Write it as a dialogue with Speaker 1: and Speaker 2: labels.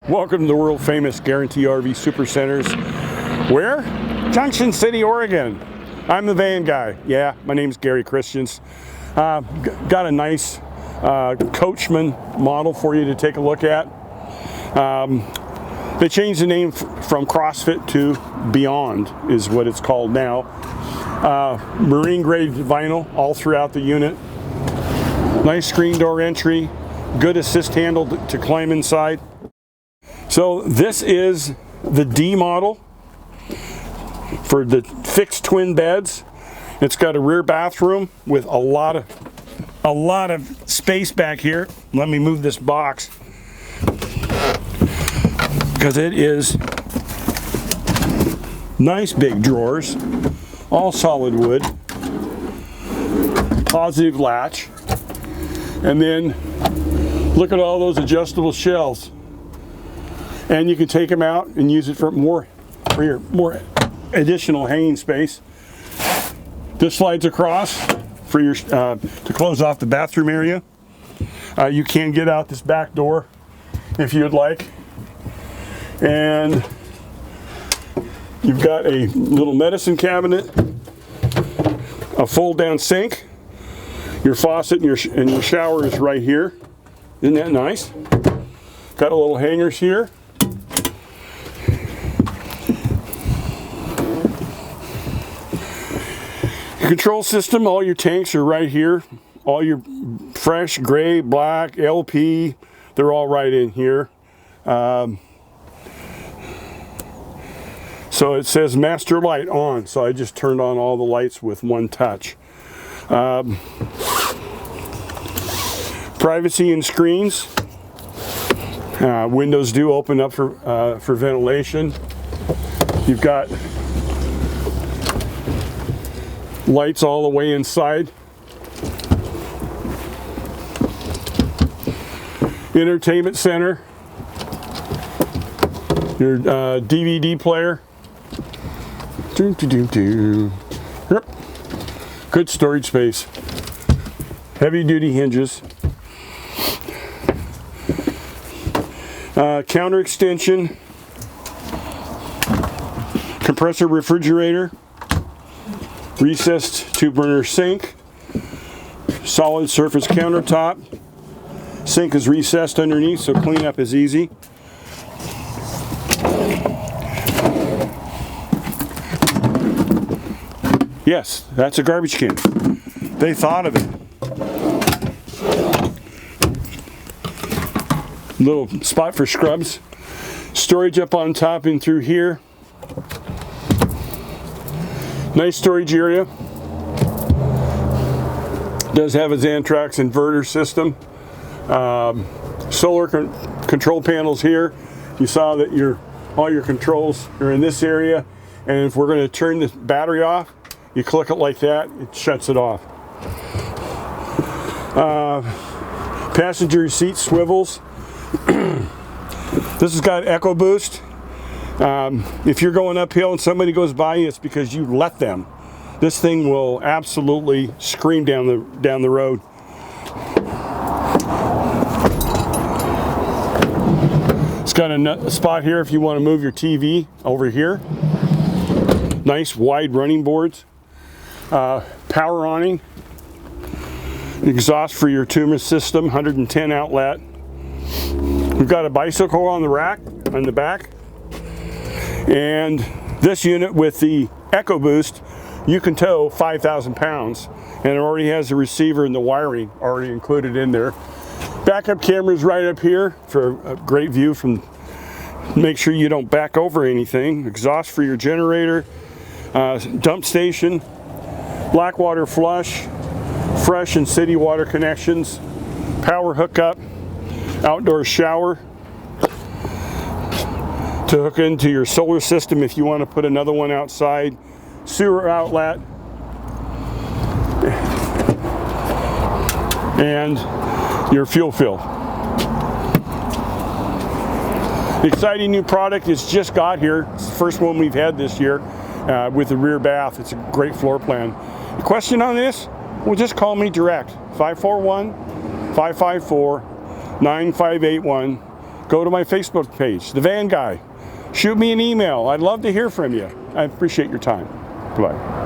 Speaker 1: Welcome to the world famous Guaranty RV Supercenters. Where? Junction City, Oregon. I'm the van guy. Yeah, my name's Gary.Christiance. Got a nice Coachmen model for you to take a look at. They changed the name from CrossFit to Beyond is what it's called now. Marine grade vinyl all throughout the unit. Nice screen door entry. Good assist handle to climb inside. So this is the D model for the fixed twin beds. It's got a rear bathroom with a lot of space back here. Let me move this box because it is nice big drawers, all solid wood, positive latch, and then look at all those adjustable shelves. And you can take them out and use it for more additional hanging space. This slides across for your to close off the bathroom area. You can get out this back door if you'd like. And you've got a little medicine cabinet, a fold-down sink. Your faucet and your shower is right here. Isn't that nice? Got a little hangers here. Your control system, all your tanks are right here. All your fresh, gray, black, LP, they're all right in here. So it says master light on, so I just turned on all the lights with one touch. Privacy and screens. Windows do open up for ventilation. You've got lights all the way inside. Entertainment center. Your DVD player. Yep. Good storage space. Heavy duty hinges. Counter extension. Compressor refrigerator. Recessed 2-burner sink. Solid surface countertop. Sink is recessed underneath, so cleanup is easy. Yes, that's a garbage can. They thought of it. Little spot for scrubs. Storage up on top and through here. Nice storage area. Does have a Xantrax inverter system. Solar control panels here. You saw that all your controls are in this area, and if we're going to turn the battery off, you click it like that, it shuts it off. Passenger seat swivels. This has got Echo Boost. If you're going uphill and somebody goes by you, it's because you let them. This thing will absolutely scream down the road. It's got a spot here if you want to move your TV over here. Nice wide running boards. Power awning. Exhaust for your Tuma system, 110 outlet. We've got a bicycle on the rack on the back. And this unit with the Echo Boost, you can tow 5,000 pounds, and it already has the receiver and the wiring already included in there. Backup cameras right up here for a great view from, make sure you don't back over anything. Exhaust for your generator, dump station, black water flush, fresh and city water connections, power hookup, outdoor shower to hook into your solar system if you want to put another one outside, sewer outlet, and your fuel fill. Exciting new product. It's just got here. It's the first one we've had this year with the rear bath. It's a great floor plan. A question on this? Well, just call me direct. 541-554-9581. Go to my Facebook page, The Van Guy. Shoot me an email. I'd love to hear from you. I appreciate your time. Bye.